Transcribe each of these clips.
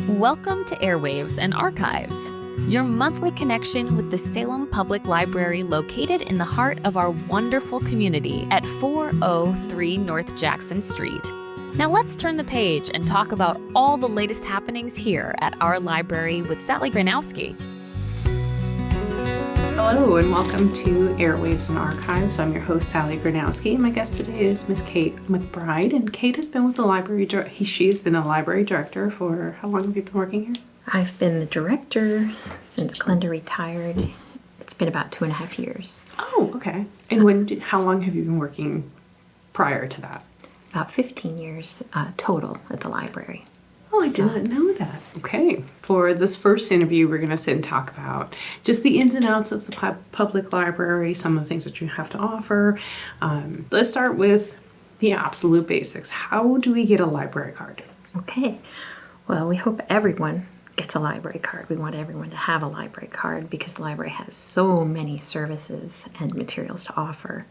Welcome to Airwaves and Archives, your monthly connection with the Salem Public Library located in the heart of our wonderful community at 403 North Jackson Street. Now let's turn the page and talk about all the latest happenings here at our library with Sally Granowski. Hello and welcome to Airwaves and Archives. I'm your host, Sally Granowski. My guest today is Miss Kate McBride, and Kate has been with the library. She's been a library director for how long have you been working here? I've been the director since Glenda retired. It's been about 2.5 years. Oh, okay. And how long have you been working prior to that? About 15 years total at the library. Oh, I did not know that. Okay. For this first interview, we're going to sit and talk about just the ins and outs of the public library, some of the things that you have to offer. Let's start with the absolute basics. How do we get a library card? Okay. Well, we hope everyone gets a library card. We want everyone to have a library card because the library has so many services and materials to offer.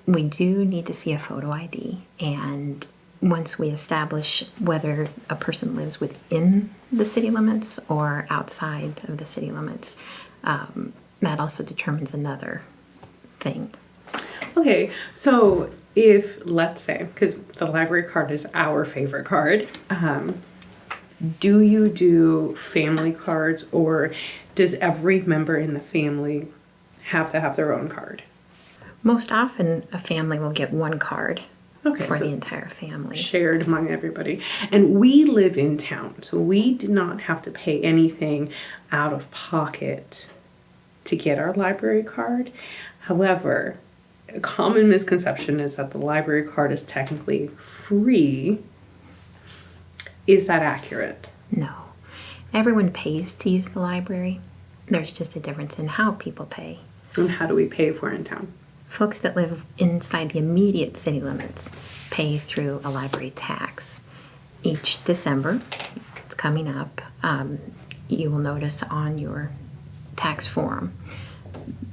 We do need to see a photo ID, and once we establish whether a person lives within the city limits or outside of the city limits, that also determines another thing. Okay, so if, let's say, because the library card is our favorite card, do you do family cards, or does every member in the family have to have their own card? Most often, a family will get one card. Okay, for so the entire family. Shared among everybody. And we live in town, so we did not have to pay anything out of pocket to get our library card. However, a common misconception is that the library card is technically free. Is that accurate? No. Everyone pays to use the library. There's just a difference in how people pay. And how do we pay for it in town? Folks that live inside the immediate city limits pay through a library tax. Each December, it's coming up, you will notice on your tax form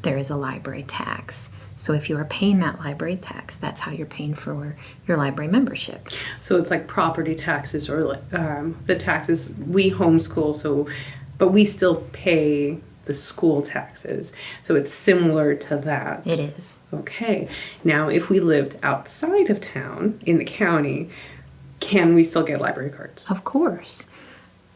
there is a library tax. So if you are paying that library tax, that's how you're paying for your library membership. So it's like property taxes or the taxes. We homeschool, but we still pay the school taxes. So it's similar to that. It is. Okay. Now, if we lived outside of town, in the county, can we still get library cards? Of course.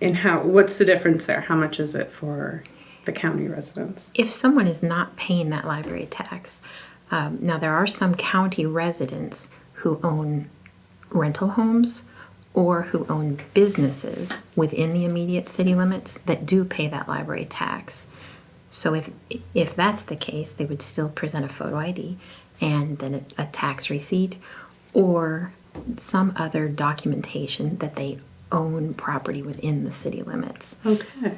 And what's the difference there? How much is it for the county residents? If someone is not paying that library tax, now there are some county residents who own rental homes or who own businesses within the immediate city limits that do pay that library tax. So if that's the case, they would still present a photo ID and then a tax receipt or some other documentation that they own property within the city limits. Okay.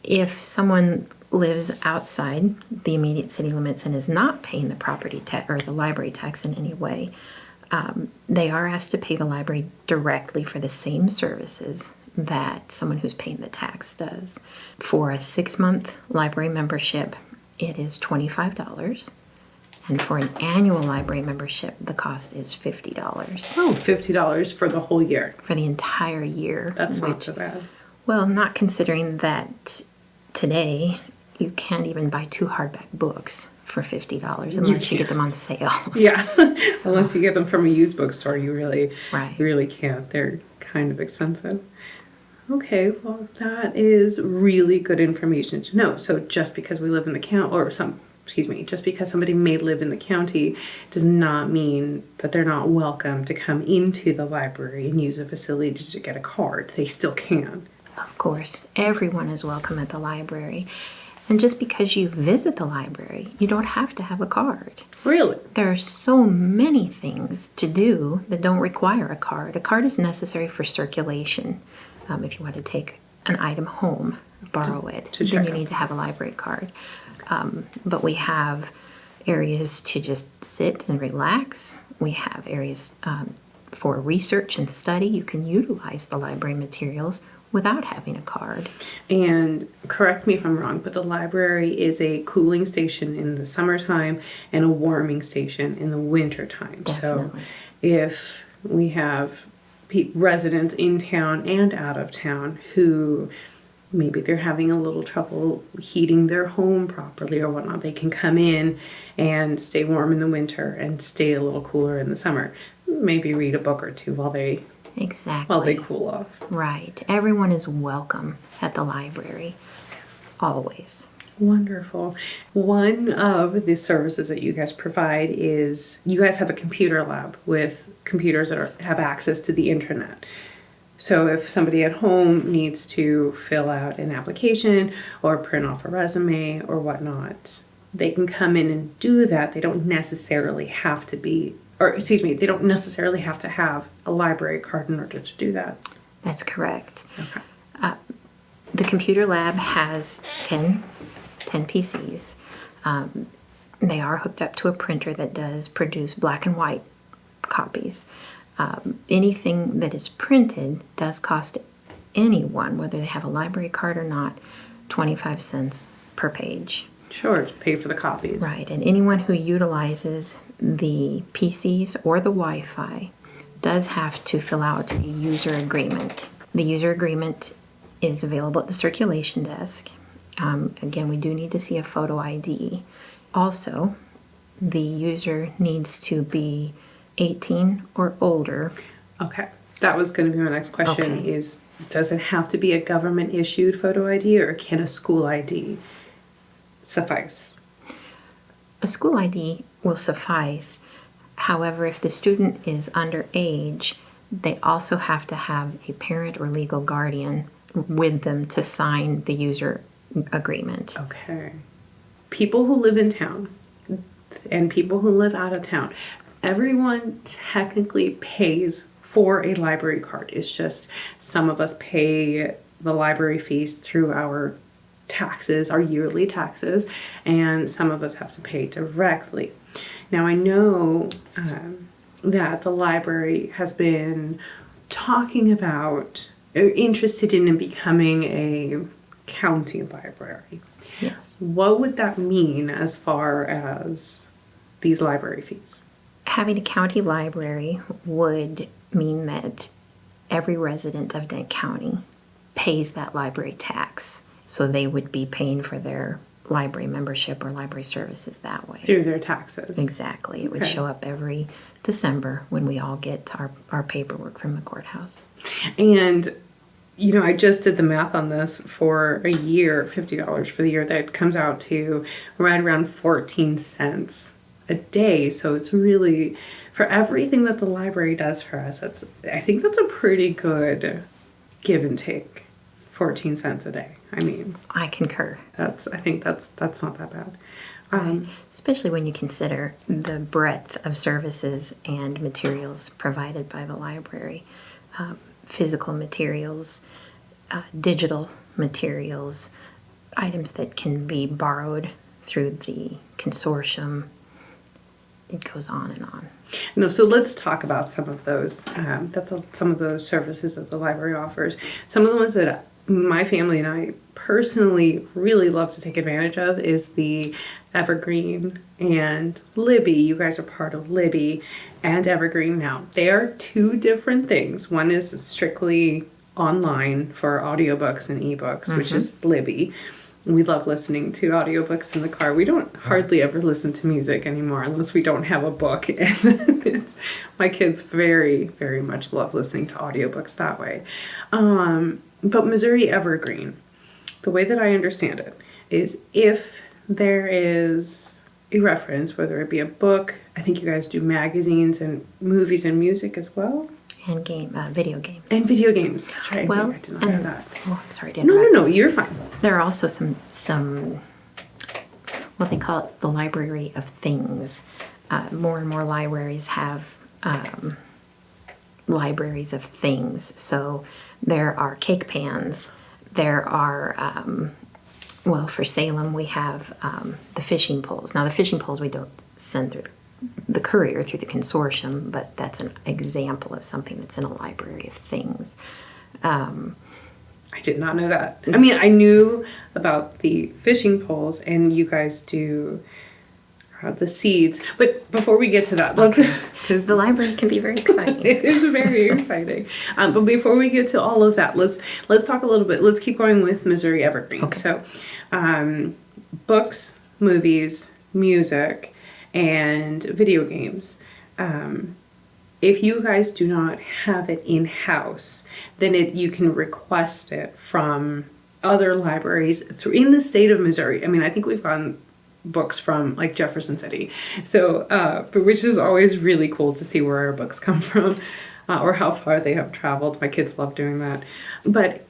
If someone lives outside the immediate city limits and is not paying the property tax or the library tax in any way, they are asked to pay the library directly for the same services that someone who's paying the tax does. For a 6-month library membership, it is $25. And for an annual library membership, the cost is $50. Oh, $50 for the whole year. For the entire year. That's not so bad. Well, not considering that today you can't even buy 2 hardback books for $50 unless you get them on sale. Yeah, unless you get them from a used bookstore, you really can't. They're kind of expensive. Okay, well, that is really good information to know. So just because we live in the county, just because somebody may live in the county does not mean that they're not welcome to come into the library and use the facility to get a card. They still can. Of course, everyone is welcome at the library. And just because you visit the library, you don't have to have a card. Really? There are so many things to do that don't require a card. A card is necessary for circulation. If you want to take an item home, borrow it, then you need to have a library card. But we have areas to just sit and relax. We have areas for research and study. You can utilize the library materials without having a card. And correct me if I'm wrong, but the library is a cooling station in the summertime and a warming station in the wintertime. Definitely. So if we have residents in town and out of town who maybe they're having a little trouble heating their home properly or whatnot. They can come in and stay warm in the winter and stay a little cooler in the summer. Maybe read a book or two while they cool off. Right. Everyone is welcome at the library, always. Wonderful. One of the services that you guys provide is you guys have a computer lab with computers that have access to the internet. So if somebody at home needs to fill out an application or print off a resume or whatnot, they can come in and do that. They don't necessarily have to they don't necessarily have to have a library card in order to do that. That's correct. Okay. The computer lab has 10 PCs. They are hooked up to a printer that does produce black and white copies. Anything that is printed does cost anyone, whether they have a library card or not, 25 cents per page. Sure, to pay for the copies. Right, and anyone who utilizes the PCs or the Wi-Fi does have to fill out a user agreement. The user agreement is available at the circulation desk. Again, we do need to see a photo ID. Also, the user needs to be 18 or older. Okay. That was going to be my next question. Okay. Does it have to be a government issued photo ID or can a school ID suffice? A school ID will suffice. However, if the student is underage, they also have to have a parent or legal guardian with them to sign the user agreement. Okay. People who live in town and people who live out of town, everyone technically pays for a library card. It's just some of us pay the library fees through our taxes, our yearly taxes, and some of us have to pay directly. Now, I know that the library has been talking about, interested in becoming a county library. Yes. What would that mean as far as these library fees? Having a county library would mean that every resident of Dent County pays that library tax. So they would be paying for their library membership or library services that way. Through their taxes. Exactly. It would show up every December when we all get our paperwork from the courthouse. And, I just did the math on this for a year, $50 for the year. That comes out to right around 14 cents a day. So it's really, for everything that the library does for us, I think that's a pretty good give and take. 14 cents a day. I mean, I concur. I think that's not that bad. Right. Especially when you consider the breadth of services and materials provided by the library. Physical materials, digital materials, items that can be borrowed through the consortium. It goes on and on. No, so let's talk about some of those some of those services that the library offers. Some of the ones that my family and I personally really love to take advantage of is the Evergreen and Libby. You guys are part of Libby and Evergreen now. They are two different things. One is strictly online for audiobooks and ebooks, which is Libby. We love listening to audiobooks in the car. We don't hardly ever listen to music anymore unless we don't have a book. My kids very, very much love listening to audiobooks that way. But Missouri Evergreen, the way that I understand it, is if there is a reference, whether it be a book, I think you guys do magazines and movies and music as well. And video games. And video games, that's right. Well, I did not know that. Oh, I'm sorry to interrupt. No, you're fine. There are also some what they call it, the library of things. More and more libraries have libraries of things. So there are cake pans. There are, for Salem, we have the fishing poles. Now, the fishing poles we don't send through the courier through the consortium, but that's an example of something that's in a library of things. I did not know that. I mean, I knew about the fishing poles, and you guys do the seeds. But before we get to that, because the library can be very exciting. It is very exciting. But before we get to all of that, let's talk a little bit. Let's keep going with Missouri Evergreen. Okay. So, books, movies, music, and video games. If you guys do not have it in-house, then you can request it from other libraries in the state of Missouri. I mean, I think we've gotten books from like Jefferson City, so which is always really cool to see where our books come from, or how far they have traveled. My kids love doing that. But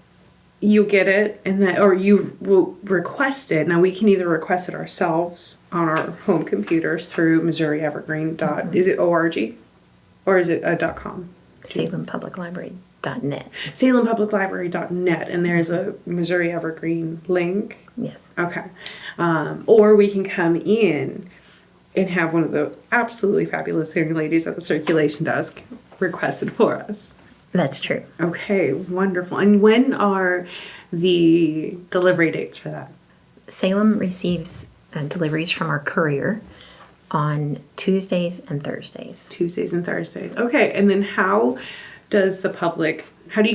you get it, or you will request it. Now we can either request it ourselves on our home computers through Missouri Evergreen. Is it .org? Or is it .com? SalemPublicLibrary.net. SalemPublicLibrary.net, and there's a Missouri Evergreen link. Yes. Okay. Or we can come in and have one of the absolutely fabulous young ladies at the circulation desk request it for us. That's true. Okay, wonderful. And when are the delivery dates for that? Salem receives deliveries from our courier on Tuesdays and Thursdays. Tuesdays and Thursdays. Okay, and then how do you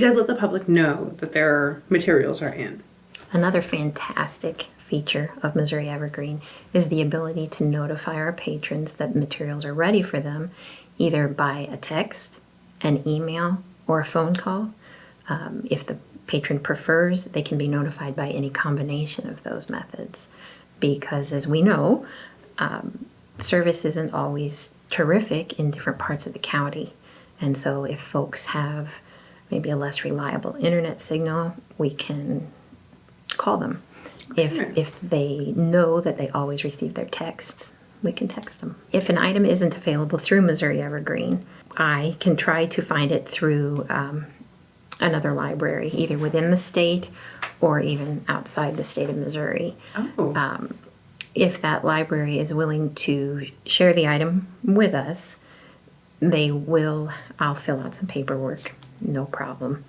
guys let the public know that their materials are in? Another fantastic feature of Missouri Evergreen is the ability to notify our patrons that materials are ready for them, either by a text, an email, or a phone call. If the patron prefers, they can be notified by any combination of those methods. Because as we know, service isn't always terrific in different parts of the county. And so if folks have maybe a less reliable internet signal, we can call them. If they know that they always receive their texts, we can text them. If an item isn't available through Missouri Evergreen, I can try to find it through another library, either within the state or even outside the state of Missouri. Oh. If that library is willing to share the item with us, I'll fill out some paperwork, no problem.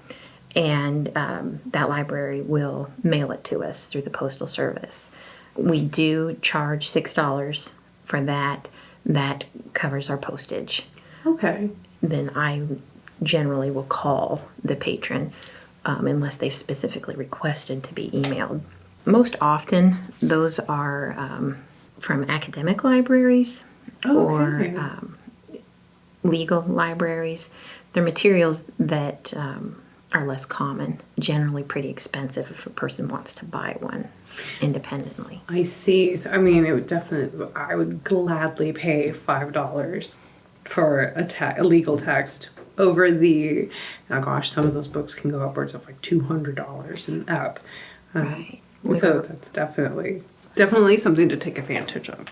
And that library will mail it to us through the Postal Service. We do charge $6 for that. That covers our postage. Okay. Then I generally will call the patron unless they've specifically requested to be emailed. Most often, those are from academic libraries or legal libraries. They're materials that are less common, generally pretty expensive if a person wants to buy one independently. I see. So, I mean, I would gladly pay $5 for a legal text over some of those books can go upwards of like $200 and up. Right. So that's definitely something to take advantage of.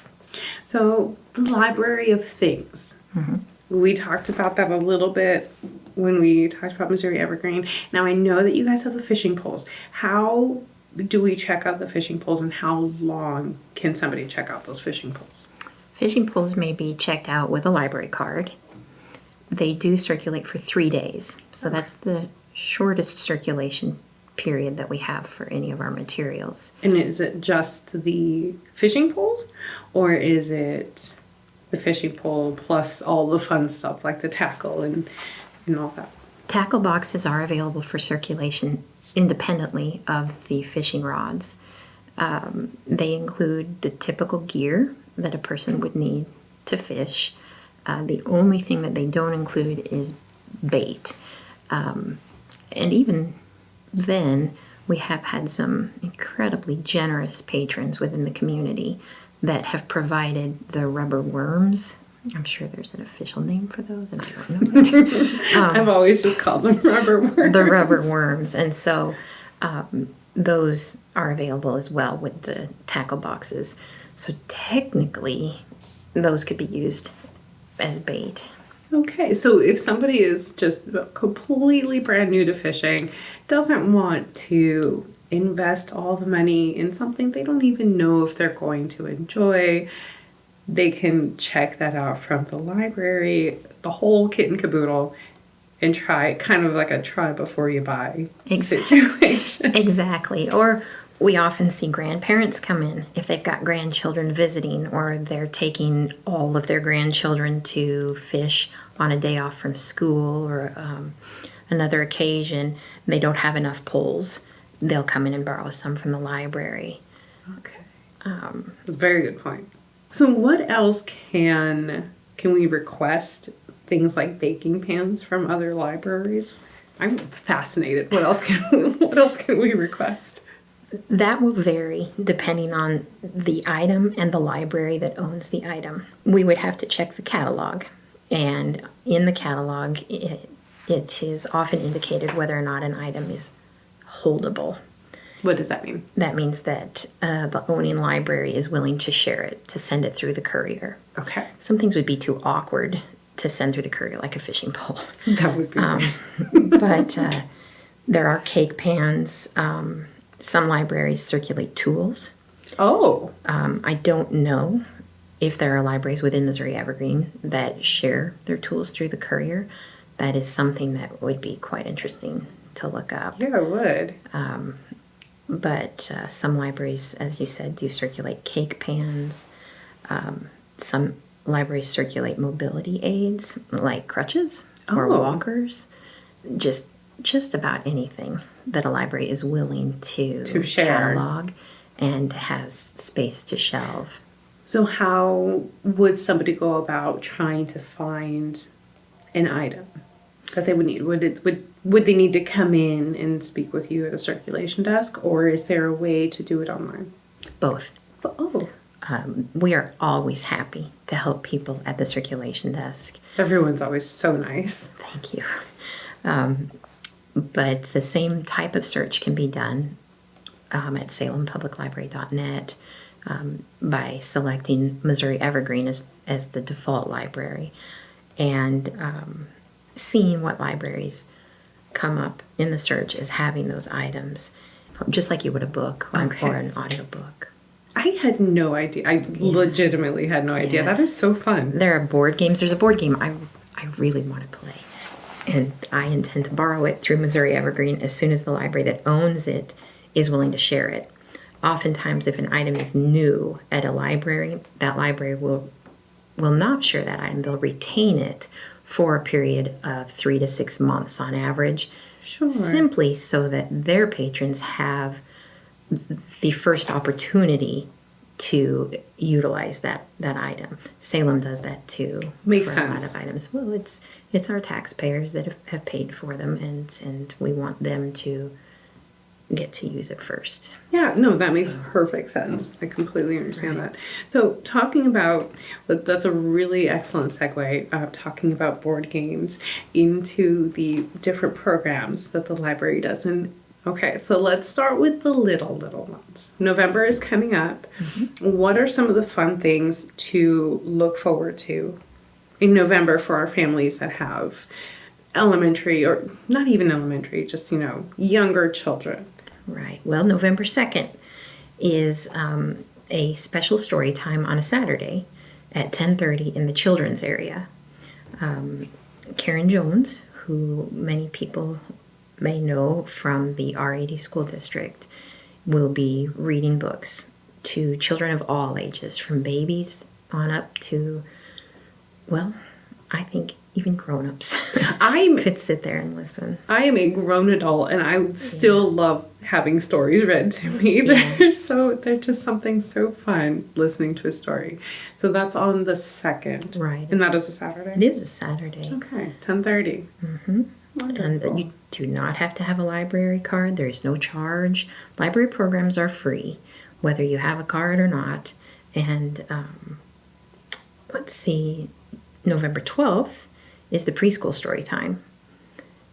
So the Library of Things. Mm-hmm. We talked about that a little bit when we talked about Missouri Evergreen. Now I know that you guys have the fishing poles. How do we check out the fishing poles, and how long can somebody check out those fishing poles? Fishing poles may be checked out with a library card. They do circulate for 3 days. So that's the shortest circulation period that we have for any of our materials. And is it just the fishing poles, or is it the fishing pole plus all the fun stuff like the tackle and all that? Tackle boxes are available for circulation independently of the fishing rods. They include the typical gear that a person would need to fish. The only thing that they don't include is bait. And even then, we have had some incredibly generous patrons within the community that have provided the rubber worms. I'm sure there's an official name for those, and I don't know. I've always just called them rubber worms. The rubber worms. And so those are available as well with the tackle boxes. So technically, those could be used as bait. Okay, so if somebody is just completely brand new to fishing, doesn't want to invest all the money in something they don't even know if they're going to enjoy, they can check that out from the library, the whole kit and caboodle, and try kind of like a try before you buy situation. Exactly. Or We often see grandparents come in if they've got grandchildren visiting, or they're taking all of their grandchildren to fish on a day off from school or another occasion. They don't have enough poles. They'll come in and borrow some from the library. Okay. That's a very good point. So what else can we request? Things like baking pans from other libraries? I'm fascinated. What else can we request? That will vary depending on the item and the library that owns the item. We would have to check the catalog, and in the catalog, it is often indicated whether or not an item is holdable. What does that mean? That means that the owning library is willing to share it, to send it through the courier. Okay. Some things would be too awkward to send through the courier, like a fishing pole. That would be. But there are cake pans. Some libraries circulate tools. Oh. I don't know if there are libraries within Missouri Evergreen that share their tools through the courier. That is something that would be quite interesting to look up. Yeah, I would. But some libraries, as you said, do circulate cake pans. Some libraries circulate mobility aids like crutches or walkers. Just about anything that a library is willing to share, catalog and has space to shelve. So how would somebody go about trying to find an item that they would need? Would they need to come in and speak with you at the circulation desk, or is there a way to do it online? Both. Oh. We are always happy to help people at the circulation desk. Everyone's always so nice. Thank you. But the same type of search can be done at salempubliclibrary.net by selecting Missouri Evergreen as the default library, and seeing what libraries come up in the search as having those items, just like you would a book or an audiobook. I had no idea. I legitimately had no idea. That is so fun. There are board games. There's a board game I really want to play, and I intend to borrow it through Missouri Evergreen as soon as the library that owns it is willing to share it. Oftentimes, if an item is new at a library, that library will not share that item. They'll retain it for a period of 3 to 6 months on average, simply so that their patrons have the first opportunity to utilize that item. Salem does that too. Makes for sense. A lot of items. Well, it's our taxpayers that have paid for them, and we want them to get to use it first. Yeah, no, that makes perfect sense. I completely understand that. So talking about, that's a really excellent segue, talking about board games into the different programs that the library does. And okay, so let's start with the little ones. November is coming up. Mm-hmm. What are some of the fun things to look forward to in November for our families that have elementary, or not even elementary, just, younger children? Right. Well, November 2nd is a special story time on a Saturday at 10:30 in the children's area. Karen Jones, who many people may know from the R80 school district, will be reading books to children of all ages, from babies on up to, well, I think even grown-ups could sit there and listen. I am a grown adult, and I still love having stories read to me. They're just something so fun listening to a story. So that's on the 2nd. Right. And that is a Saturday? It is a Saturday. Okay, 10:30. Mm-hmm. And you do not have to have a library card. There is no charge. Library programs are free, whether you have a card or not. And let's see, November 12th is the preschool story time.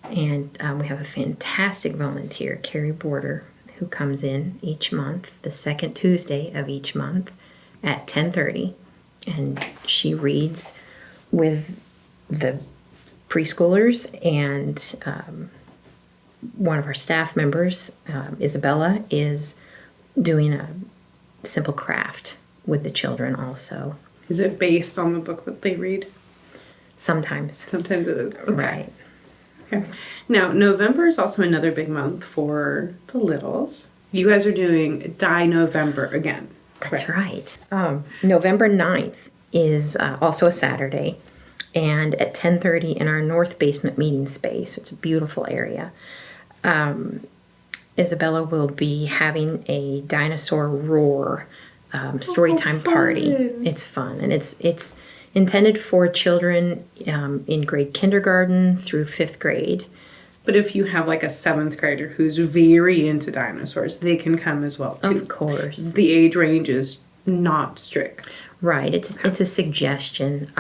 And we have a fantastic volunteer, Carrie Border, who comes in each month, the second Tuesday of each month at 10:30. And she reads with the preschoolers, and one of our staff members, Isabella, is doing a simple craft with the children also. Is it based on the book that they read? Sometimes. Sometimes it is. Okay. Right. Okay. Now, November is also another big month for the littles. You guys are doing Die November again. That's right. November 9th is also a Saturday, and at 10:30 in our north basement meeting space. It's a beautiful area. Isabella will be having a dinosaur roar storytime party. It's fun, and it's intended for children in grade kindergarten through 5th grade. But if you have like a 7th grader who's very into dinosaurs, they can come as well too. Of course. The age range is not strict. Right. It's a suggestion.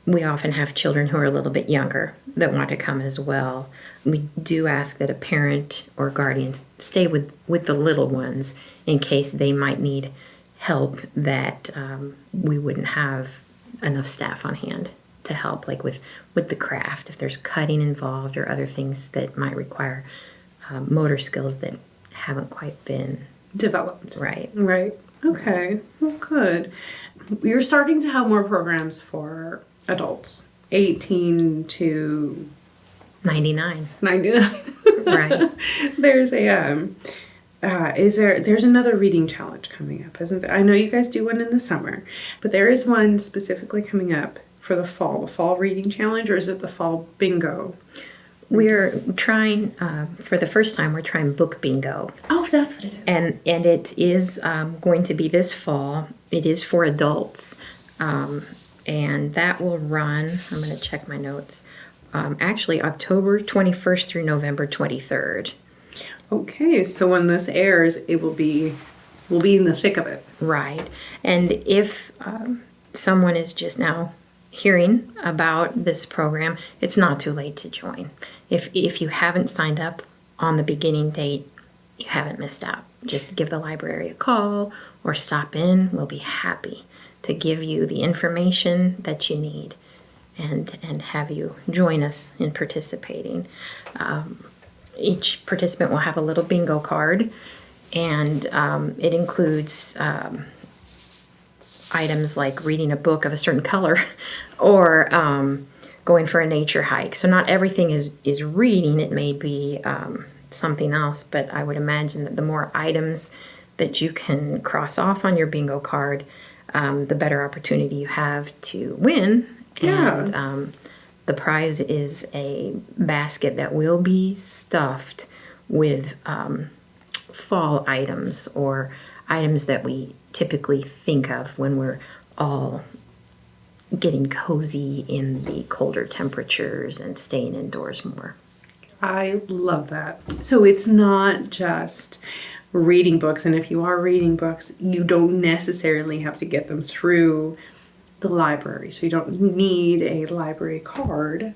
We often have children who are a little bit younger that want to come as well. We do ask that a parent or guardian stay with the little ones in case they might need help that we wouldn't have enough staff on hand to help, like with the craft, if there's cutting involved or other things that might require motor skills that haven't quite been developed. Right. Right. Okay. Well, good. You're starting to have more programs for adults, 18 to 99. 99. Right. There's a there's another reading challenge coming up, isn't there? I know you guys do one in the summer, but there is one specifically coming up for the fall reading challenge, or is it the fall bingo? We're trying, for the first time, we're trying book bingo. Oh, that's what it is. And it is going to be this fall. It is for adults. And that will run, I'm going to check my notes, actually October 21st through November 23rd. Okay, so when this airs, we'll be in the thick of it. Right. And if someone is just now hearing about this program, it's not too late to join. If you haven't signed up on the beginning date, you haven't missed out. Just give the library a call or stop in. We'll be happy to give you the information that you need and have you join us in participating. Each participant will have a little bingo card, and it includes items like reading a book of a certain color or going for a nature hike. So not everything is reading. It may be something else, but I would imagine that the more items that you can cross off on your bingo card, the better opportunity you have to win. Yeah. And the prize is a basket that will be stuffed with fall items or items that we typically think of when we're all getting cozy in the colder temperatures and staying indoors more. I love that. So it's not just reading books, and if you are reading books, you don't necessarily have to get them through the library. So you don't need a library card.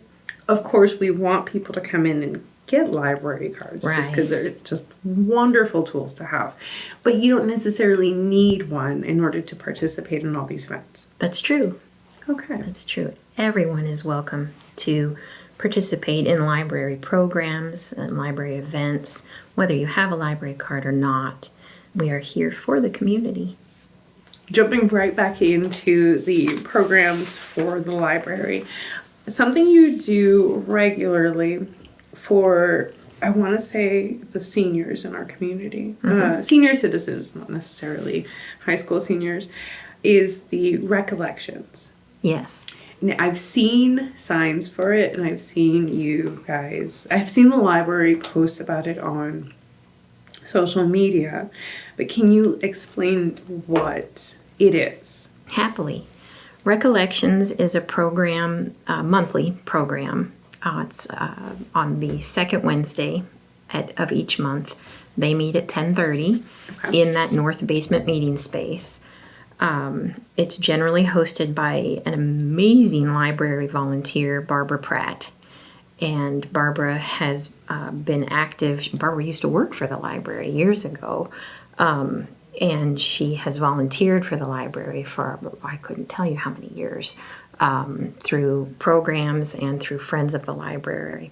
Of course, we want people to come in and get library cards just because they're just wonderful tools to have. But you don't necessarily need one in order to participate in all these events. That's true. Okay. That's true. Everyone is welcome to participate in library programs and library events, whether you have a library card or not. We are here for the community. Jumping right back into the programs for the library, something you do regularly for, I want to say, the seniors in our community, senior citizens, not necessarily high school seniors, is the recollections. Yes. Now, I've seen signs for it, and I've seen I've seen the library post about it on social media, but can you explain what it is? Happily. Recollections is a program, monthly program. It's on the second Wednesday of each month. They meet at 10:30 in that north basement meeting space. It's generally hosted by an amazing library volunteer, Barbara Pratt. And Barbara has been active. Barbara used to work for the library years ago. And she has volunteered for the library for, I couldn't tell you how many years, through programs and through Friends of the Library.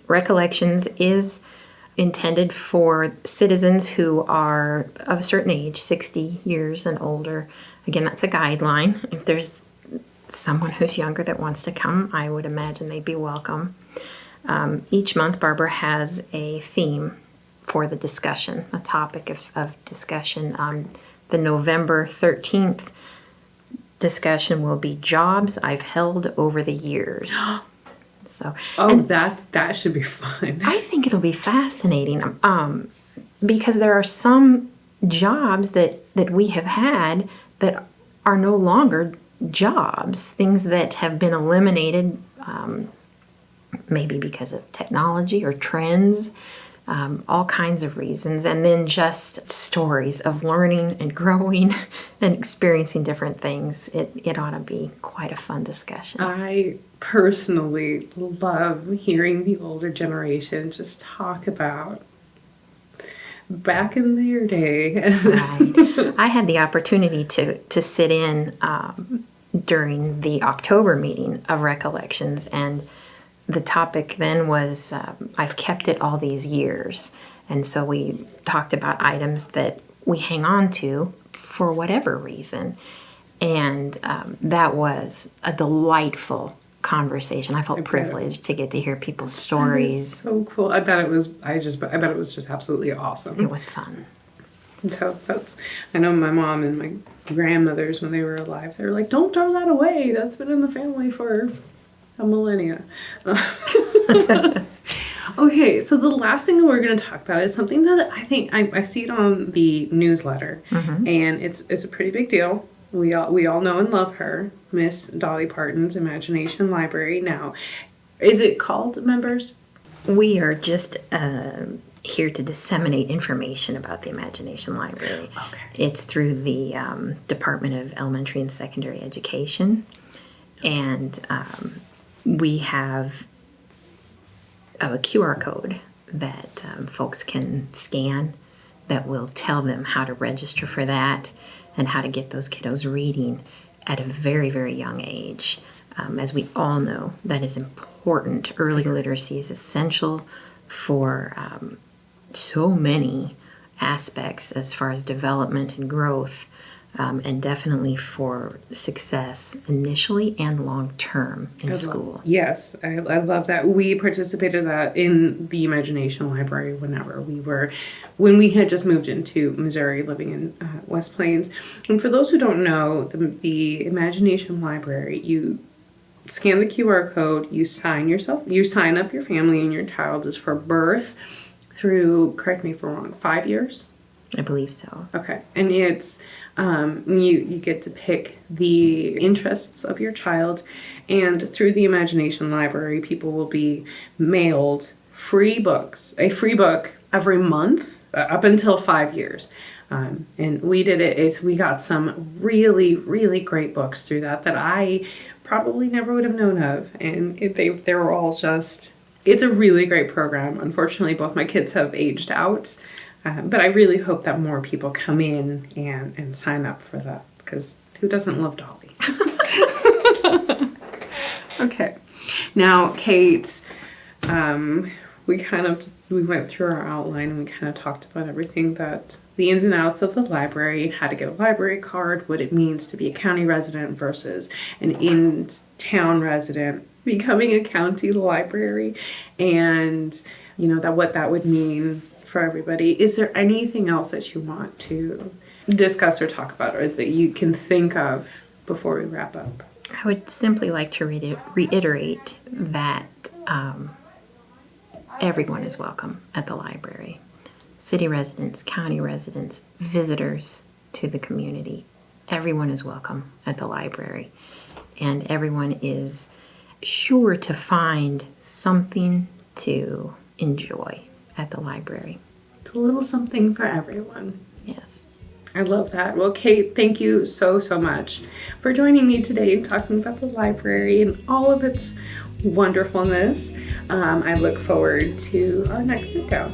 Recollections is intended for citizens who are of a certain age, 60 years and older. Again, that's a guideline. If there's someone who's younger that wants to come, I would imagine they'd be welcome. Each month, Barbara has a theme for the discussion, a topic of discussion. The November 13th discussion will be jobs I've held over the years. So, that should be fun. I think it'll be fascinating because there are some jobs that we have had that are no longer jobs, things that have been eliminated, maybe because of technology or trends, all kinds of reasons, and then just stories of learning and growing and experiencing different things. It ought to be quite a fun discussion. I personally love hearing the older generation just talk about back in their day. Right. I had the opportunity to sit in during the October meeting of Recollections, and the topic then was I've kept it all these years. And so we talked about items that we hang on to for whatever reason. And that was a delightful conversation. I felt privileged to get to hear people's stories. So cool. I bet it was just absolutely awesome. It was fun. So I know my mom and my grandmothers, when they were alive, they were like, don't throw that away. That's been in the family for a millennia. Okay, so the last thing that we're going to talk about is something that I think I see it on the newsletter, and it's a pretty big deal. We all know and love her, Miss Dolly Parton's Imagination Library. Now, is it called, members? We are just here to disseminate information about the Imagination Library. Okay. It's through the Department of Elementary and Secondary Education, and we have a QR code that folks can scan that will tell them how to register for that and how to get those kiddos reading at a very, very young age. As we all know, that is important. Early literacy is essential for so many aspects as far as development and growth, and definitely for success initially and long term in school. Yes, I love that. We participated in the Imagination Library when we had just moved into Missouri, living in West Plains. And for those who don't know, the Imagination Library, you scan the QR code, you sign up your family and your child is for birth through, correct me if I'm wrong, 5 years? I believe so. Okay. And it's, you get to pick the interests of your child, and through the Imagination Library, people will be mailed a free book every month up until 5 years. And we did it. We got some really, really great books through that I probably never would have known of. And they were all just, it's a really great program. Unfortunately, both my kids have aged out. But I really hope that more people come in and sign up for that, because who doesn't love Dolly? Okay. Now, Kate, we went through our outline and we kind of talked about everything, that the ins and outs of the library, how to get a library card, what it means to be a county resident versus an in-town resident, becoming a county library, and what that would mean for everybody. Is there anything else that you want to discuss or talk about, or that you can think of before we wrap up? I would simply like to reiterate that everyone is welcome at the library. City residents, county residents, visitors to the community. Everyone is welcome at the library. And everyone is sure to find something to enjoy at the library. It's a little something for everyone. Yes. I love that. Well, Kate, thank you so, so much for joining me today and talking about the library and all of its wonderfulness. I look forward to our next sit-down.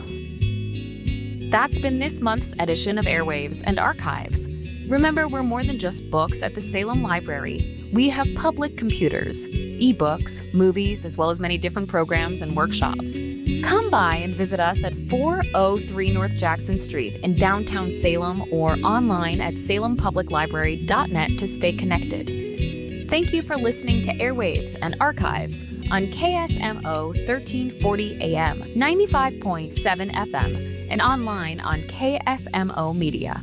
That's been this month's edition of Airwaves and Archives. Remember, we're more than just books at the Salem Library. We have public computers, ebooks, movies, as well as many different programs and workshops. Come by and visit us at 403 North Jackson Street in downtown Salem, or online at salempubliclibrary.net to stay connected. Thank you for listening to Airwaves and Archives on KSMO 1340 AM, 95.7 FM, and online on KSMO Media.